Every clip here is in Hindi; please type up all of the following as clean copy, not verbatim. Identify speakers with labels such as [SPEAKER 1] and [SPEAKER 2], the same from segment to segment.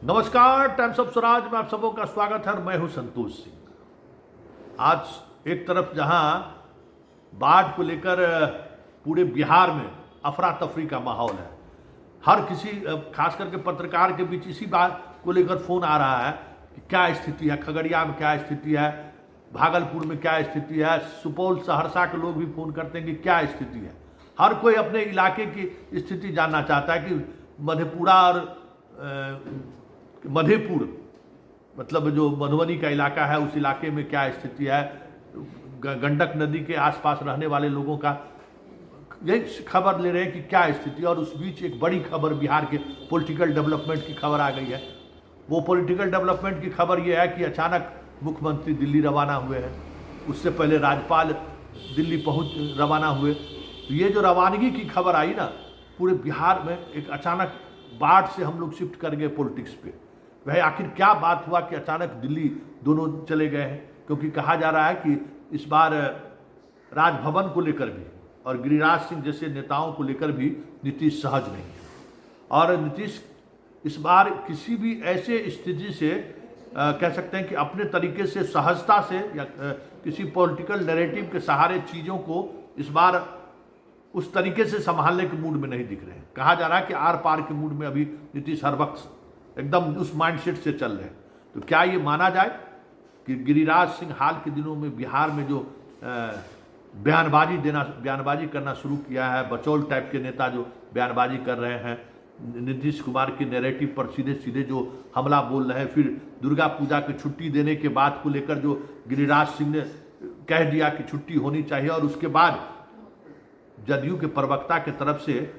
[SPEAKER 1] नमस्कार, टाइम्स ऑफ स्वराज में आप सबों का स्वागत है। मैं हूं संतोष सिंह। आज एक तरफ जहां बाढ़ को लेकर पूरे बिहार में अफरा तफरी का माहौल है, हर किसी खास करके पत्रकार के बीच इसी बात को लेकर फोन आ रहा है कि क्या स्थिति है, खगड़िया में क्या स्थिति है, भागलपुर में क्या स्थिति है, सुपौल सहरसा के लोग भी फोन करते हैं कि क्या स्थिति है। हर कोई अपने इलाके की स्थिति जानना चाहता है कि मधेपुरा और मधेपुर मतलब जो मधुबनी का इलाका है उस इलाके में क्या स्थिति है, गंडक नदी के आसपास रहने वाले लोगों का यही खबर ले रहे हैं कि क्या स्थिति। और उस बीच एक बड़ी खबर बिहार के पॉलिटिकल डेवलपमेंट की खबर आ गई है। वो पॉलिटिकल डेवलपमेंट की खबर ये है कि अचानक मुख्यमंत्री दिल्ली रवाना हुए हैं, उससे पहले राज्यपाल दिल्ली रवाना हुए। तो ये जो रवानगी की खबर आई ना, पूरे बिहार में एक अचानक बाढ़ से हम लोग शिफ्ट कर गए पॉलिटिक्स पे। वह आखिर क्या बात हुआ कि अचानक दिल्ली दोनों चले गए हैं, क्योंकि कहा जा रहा है कि इस बार राजभवन को लेकर भी और गिरिराज सिंह जैसे नेताओं को लेकर भी नीतीश सहज नहीं है। और नीतीश इस बार किसी भी ऐसे स्थिति से कह सकते हैं कि अपने तरीके से सहजता से या किसी पॉलिटिकल नैरेटिव के सहारे चीज़ों को इस बार उस तरीके से संभालने के मूड में नहीं दिख रहे हैं। कहा जा रहा है कि आर पार के मूड में अभी नीतीश हर वक्त एकदम उस माइंडसेट से चल रहे हैं। तो क्या ये माना जाए कि गिरिराज सिंह हाल के दिनों में बिहार में जो बयानबाजी करना शुरू किया है, बचौल टाइप के नेता जो बयानबाजी कर रहे हैं, नीतीश कुमार के नैरेटिव पर सीधे सीधे जो हमला बोल रहे हैं, फिर दुर्गा पूजा की छुट्टी देने के बात को लेकर जो गिरिराज सिंह ने कह दिया कि छुट्टी होनी चाहिए, और उसके बाद जदयू के प्रवक्ता के तरफ से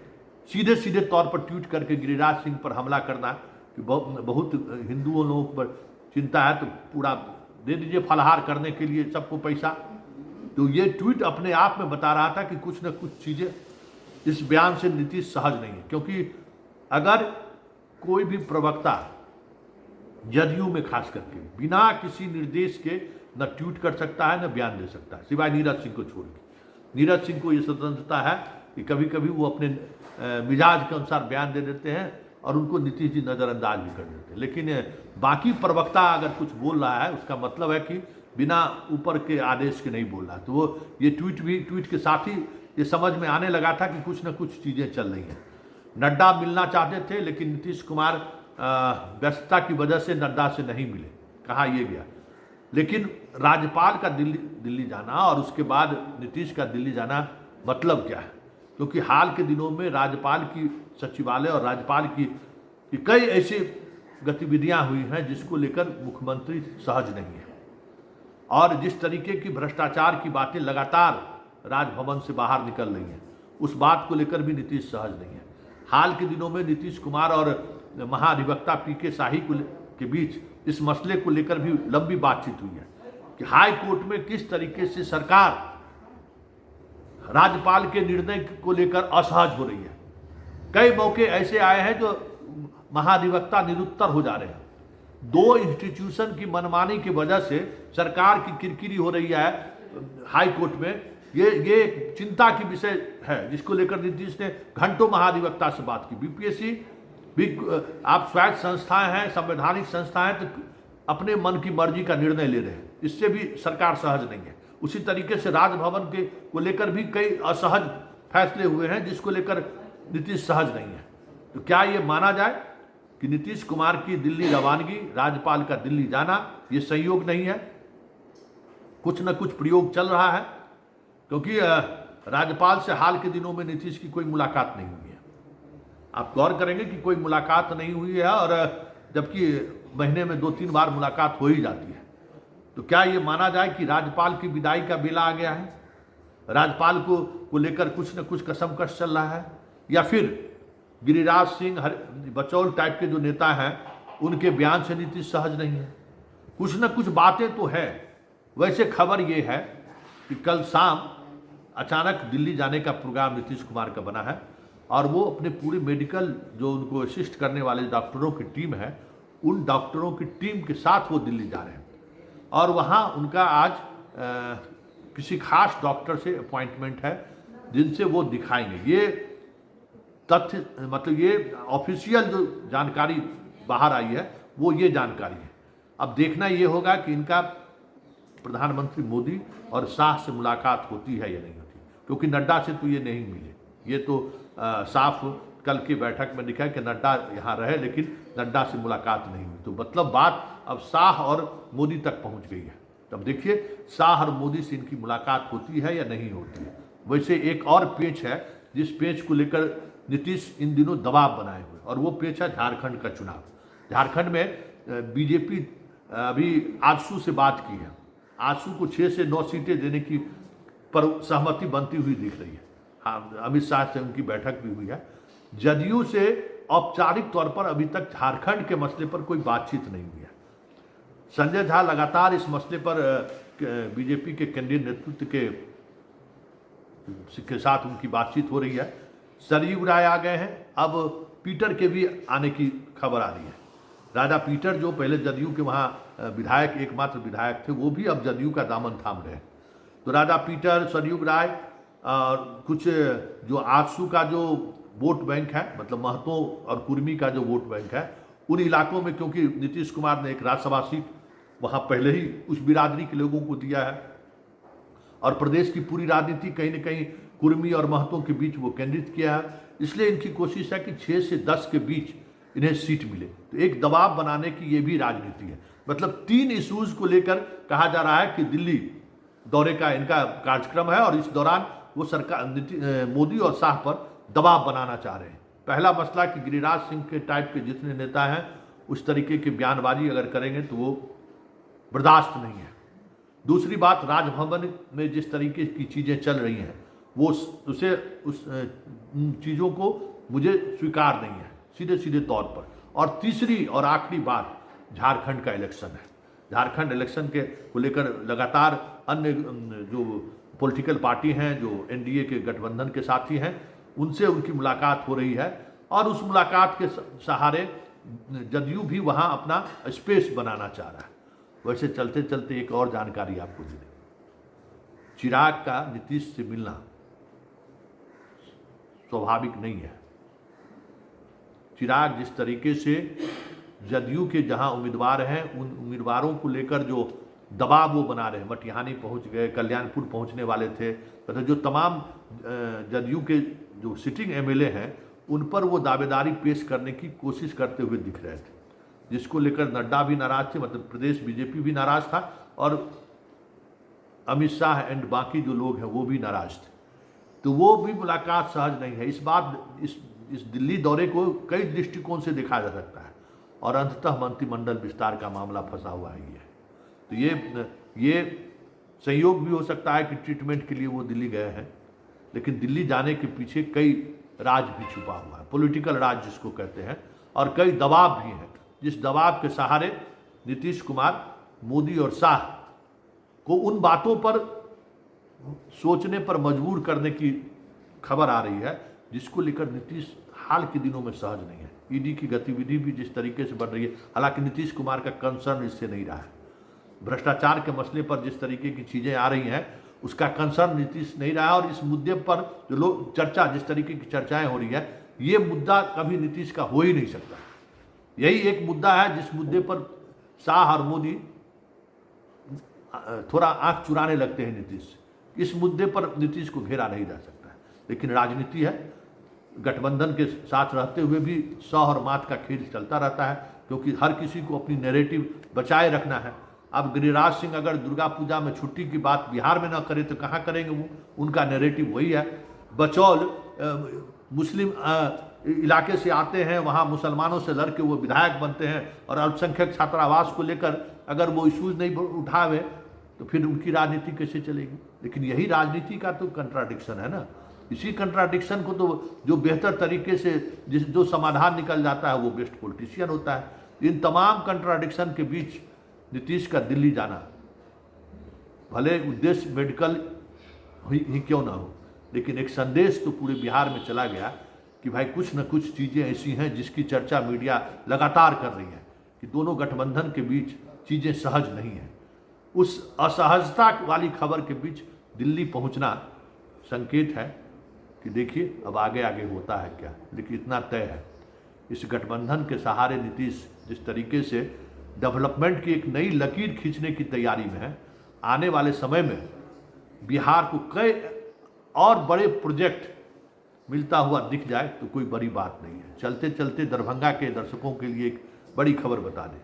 [SPEAKER 1] सीधे सीधे तौर पर ट्वीट करके गिरिराज सिंह पर हमला करना कि बहुत हिंदुओं लोगों पर चिंता है तो पूरा दे दीजिए फलहार करने के लिए सबको पैसा। तो ये ट्वीट अपने आप में बता रहा था कि कुछ न कुछ चीज़ें इस बयान से नीतीश सहज नहीं है। क्योंकि अगर कोई भी प्रवक्ता जदयू में खास करके बिना किसी निर्देश के न ट्वीट कर सकता है न बयान दे सकता है, सिवाय नीरज सिंह को छोड़ के। नीरज सिंह को ये स्वतंत्रता है कि कभी कभी वो अपने मिजाज के अनुसार बयान दे देते हैं और उनको नीतीश जी नज़रअंदाज भी कर देते हैं। लेकिन बाकी प्रवक्ता अगर कुछ बोल रहा है उसका मतलब है कि बिना ऊपर के आदेश के नहीं बोल रहा। तो वो ये ट्वीट के साथ ही ये समझ में आने लगा था कि कुछ न कुछ चीज़ें चल रही हैं। नड्डा मिलना चाहते थे लेकिन नीतीश कुमार व्यस्तता की वजह से नड्डा से नहीं मिले, कहा यह गया। लेकिन राज्यपाल का दिल्ली जाना और उसके बाद नीतीश का दिल्ली जाना मतलब क्या है? क्योंकि हाल के दिनों में राज्यपाल की सचिवालय और राज्यपाल की कई ऐसी गतिविधियां हुई हैं जिसको लेकर मुख्यमंत्री सहज नहीं है। और जिस तरीके की भ्रष्टाचार की बातें लगातार राजभवन से बाहर निकल रही हैं, उस बात को लेकर भी नीतीश सहज नहीं है। हाल के दिनों में नीतीश कुमार और महाधिवक्ता पीके शाही के बीच इस मसले को लेकर भी लंबी बातचीत हुई है कि हाई कोर्ट में किस तरीके से सरकार राज्यपाल के निर्णय को लेकर असहज हो रही है। कई मौके ऐसे आए हैं जो महाधिवक्ता निरुत्तर हो जा रहे हैं। दो इंस्टीट्यूशन की मनमानी की वजह से सरकार की किरकिरी हो रही है हाई कोर्ट में। ये चिंता की विषय है जिसको लेकर नीतीश ने घंटों महाधिवक्ता से बात की। बीपीएससी भी आप स्वायत्त संस्थाएं हैं, संवैधानिक संस्थाएं, तो अपने मन की मर्जी का निर्णय ले रहे हैं, इससे भी सरकार सहज नहीं है। उसी तरीके से राजभवन के को लेकर भी कई असहज फैसले हुए हैं जिसको लेकर नीतीश सहज नहीं है। तो क्या ये माना जाए कि नीतीश कुमार की दिल्ली रवानगी, राज्यपाल का दिल्ली जाना, ये संयोग नहीं है? कुछ न कुछ प्रयोग चल रहा है, क्योंकि राज्यपाल से हाल के दिनों में नीतीश की कोई मुलाकात नहीं हुई है। आप गौर करेंगे कि कोई मुलाकात नहीं हुई है, और जबकि महीने में 2-3 बार मुलाकात हो ही जाती है। तो क्या ये माना जाए कि राज्यपाल की विदाई का बेला आ गया है? राज्यपाल को लेकर कुछ न कुछ कसमकस चल रहा है? या फिर गिरिराज सिंह बचौल टाइप के जो नेता हैं उनके बयान से नीतीश सहज नहीं है? कुछ न कुछ बातें तो है। वैसे खबर ये है कि कल शाम अचानक दिल्ली जाने का प्रोग्राम नीतीश कुमार का बना है, और वो अपने पूरे मेडिकल जो उनको असिस्ट करने वाले डॉक्टरों की टीम है, उन डॉक्टरों की टीम के साथ वो दिल्ली जा रहे हैं। और वहाँ उनका आज किसी खास डॉक्टर से अपॉइंटमेंट है जिनसे वो दिखाएंगे। ये तथ्य मतलब ये ऑफिशियल जो जानकारी बाहर आई है वो ये जानकारी है। अब देखना ये होगा कि इनका प्रधानमंत्री मोदी और शाह से मुलाकात होती है या नहीं होती, क्योंकि नड्डा से तो ये नहीं मिले। ये तो साफ कल की बैठक में दिखा है कि नड्डा यहाँ रहे लेकिन नड्डा से मुलाकात नहीं हुई। तो मतलब बात अब शाह और मोदी तक पहुँच गई है। तब देखिए शाह और मोदी से इनकी मुलाकात होती है या नहीं होती है। वैसे एक और पेच है जिस पेच को लेकर नीतीश इन दिनों दबाव बनाए हुए, और वो पेच है झारखंड का चुनाव। झारखंड में बीजेपी अभी आजसू से बात की है। आजसू को 6 से 9 सीटें देने की पर सहमति बनती हुई दिख रही है। हाँ, अमित शाह से उनकी बैठक भी हुई है। जदयू से औपचारिक तौर पर अभी तक झारखंड के मसले पर कोई बातचीत नहीं हुई है। संजय झा लगातार इस मसले पर बीजेपी के केंद्रीय नेतृत्व के साथ उनकी बातचीत हो रही है। सरयू राय आ गए हैं, अब पीटर के भी आने की खबर आ रही है। राजा पीटर जो पहले जदयू के वहाँ विधायक, एकमात्र विधायक थे, वो भी अब जदयू का दामन थाम रहे हैं। तो राजा पीटर, सरयू राय और कुछ जो आजसू का जो वोट बैंक है, मतलब महतो और कुर्मी का जो वोट बैंक है, उन इलाकों में क्योंकि नीतीश कुमार ने एक राज्यसभा सीट वहाँ पहले ही उस बिरादरी के लोगों को दिया है और प्रदेश की पूरी राजनीति कहीं न कहीं कुर्मी और महतों के बीच वो केंद्रित किया है, इसलिए इनकी कोशिश है कि 6 से 10 के बीच इन्हें सीट मिले। तो एक दबाव बनाने की ये भी राजनीति है। मतलब 3 इश्यूज को लेकर कहा जा रहा है कि दिल्ली दौरे का इनका कार्यक्रम है और इस दौरान वो सरकार मोदी और शाह पर दबाव बनाना चाह रहे हैं। पहला मसला कि गिरिराज सिंह के टाइप के जितने नेता हैं उस तरीके की बयानबाजी अगर करेंगे तो वो बर्दाश्त नहीं है। दूसरी बात, राजभवन में जिस तरीके की चीज़ें चल रही हैं वो उस चीज़ों को मुझे स्वीकार नहीं है सीधे सीधे तौर पर। और तीसरी और आखिरी बात, झारखंड का इलेक्शन है। झारखंड इलेक्शन के को लेकर लगातार अन्य जो पॉलिटिकल पार्टी हैं, जो एनडीए के गठबंधन के साथी हैं, उनसे उनकी मुलाकात हो रही है और उस मुलाकात के सहारे जदयू भी वहाँ अपना स्पेस बनाना चाह रहा है। वैसे चलते चलते एक और जानकारी आपको दे दें, चिराग का नीतीश से मिलना स्वाभाविक नहीं है। चिराग जिस तरीके से जदयू के जहां उम्मीदवार हैं उन उम्मीदवारों को लेकर जो दबाव वो बना रहे हैं, मटिहानी पहुंच गए, कल्याणपुर पहुंचने वाले थे, तथा जो तमाम जदयू के जो सिटिंग एमएलए हैं उन पर वो दावेदारी पेश करने की कोशिश करते हुए दिख रहे थे, जिसको लेकर नड्डा भी नाराज थे, मतलब प्रदेश बीजेपी भी नाराज था और अमित शाह एंड बाकी जो लोग हैं वो भी नाराज थे। तो वो भी मुलाकात सहज नहीं है। इस दिल्ली दौरे को कई दृष्टिकोण से देखा जा सकता है और अंततः मंत्रिमंडल विस्तार का मामला फंसा हुआ है ये। तो ये संयोग भी हो सकता है कि ट्रीटमेंट के लिए वो दिल्ली गए हैं, लेकिन दिल्ली जाने के पीछे कई राज भी छुपा हुआ है, पॉलिटिकल राज जिसको कहते हैं, और कई दबाव भी हैं, जिस दबाव के सहारे नीतीश कुमार, मोदी और शाह को उन बातों पर सोचने पर मजबूर करने की खबर आ रही है जिसको लेकर नीतीश हाल के दिनों में सहज नहीं है। ईडी की गतिविधि भी जिस तरीके से बढ़ रही है, हालांकि नीतीश कुमार का कंसर्न इससे नहीं रहा है। भ्रष्टाचार के मसले पर जिस तरीके की चीज़ें आ रही हैं उसका कंसर्न नीतीश नहीं रहा है, और इस मुद्दे पर जो लोग चर्चा, जिस तरीके की चर्चाएं हो रही है, ये मुद्दा कभी नीतीश का हो ही नहीं सकता। यही एक मुद्दा है जिस मुद्दे पर शाह और मोदी थोड़ा आंख चुराने लगते हैं नीतीश से। इस मुद्दे पर नीतीश को घेरा नहीं जा सकता है, लेकिन राजनीति है, गठबंधन के साथ रहते हुए भी सह और मात का खेल चलता रहता है, क्योंकि हर किसी को अपनी नैरेटिव बचाए रखना है। अब गिरिराज सिंह अगर दुर्गा पूजा में छुट्टी की बात बिहार में न करें तो कहाँ करेंगे वो, उनका नैरेटिव वही है। बचौल मुस्लिम इलाके से आते हैं, वहाँ मुसलमानों से लड़के वो विधायक बनते हैं, और अल्पसंख्यक छात्रावास को लेकर अगर वो इशूज़ नहीं उठावे तो फिर उनकी राजनीति कैसे चलेगी। लेकिन यही राजनीति का तो कंट्राडिक्शन है ना। इसी कंट्राडिक्शन को तो जो बेहतर तरीके से जो समाधान निकल जाता है वो बेस्ट पॉलिटिशियन होता है। इन तमाम कंट्राडिक्शन के बीच नीतीश का दिल्ली जाना, भले उद्देश्य मेडिकल ही क्यों ना हो, लेकिन एक संदेश तो पूरे बिहार में चला गया कि भाई कुछ न कुछ चीज़ें ऐसी हैं जिसकी चर्चा मीडिया लगातार कर रही है कि दोनों गठबंधन के बीच चीज़ें सहज नहीं हैं। उस असहजता वाली खबर के बीच दिल्ली पहुंचना संकेत है कि देखिए अब आगे आगे होता है क्या। लेकिन इतना तय है इस गठबंधन के सहारे नीतीश जिस तरीके से डेवलपमेंट की एक नई लकीर खींचने की तैयारी में है, आने वाले समय में बिहार को कई और बड़े प्रोजेक्ट मिलता हुआ दिख जाए तो कोई बड़ी बात नहीं है। चलते चलते दरभंगा के दर्शकों के लिए एक बड़ी खबर बता दें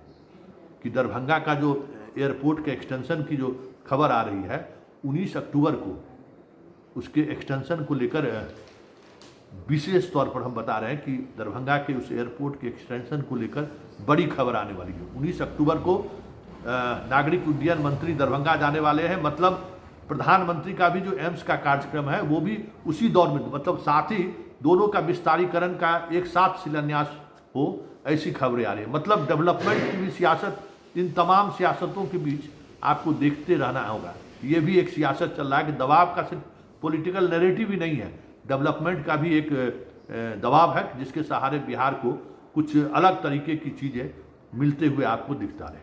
[SPEAKER 1] कि दरभंगा का जो एयरपोर्ट के एक्सटेंशन की जो खबर आ रही है, 19 अक्टूबर को उसके एक्सटेंशन को लेकर विशेष तौर पर हम बता रहे हैं कि दरभंगा के उस एयरपोर्ट के एक्सटेंशन को लेकर बड़ी खबर आने वाली है। 19 अक्टूबर को नागरिक उड्डयन मंत्री दरभंगा जाने वाले हैं। मतलब प्रधानमंत्री का भी जो एम्स का कार्यक्रम है वो भी उसी दौर में, मतलब साथ ही दोनों का विस्तारीकरण का एक साथ शिलान्यास हो, ऐसी खबरें आ रही है। मतलब डेवलपमेंट की भी सियासत, इन तमाम सियासतों के बीच आपको देखते रहना होगा। ये भी एक सियासत चल रहा है कि दबाव का सिर्फ पॉलिटिकल नैरेटिव ही नहीं है, डेवलपमेंट का भी एक दबाव है जिसके सहारे बिहार को कुछ अलग तरीके की चीज़ें मिलते हुए आपको दिखता रहे।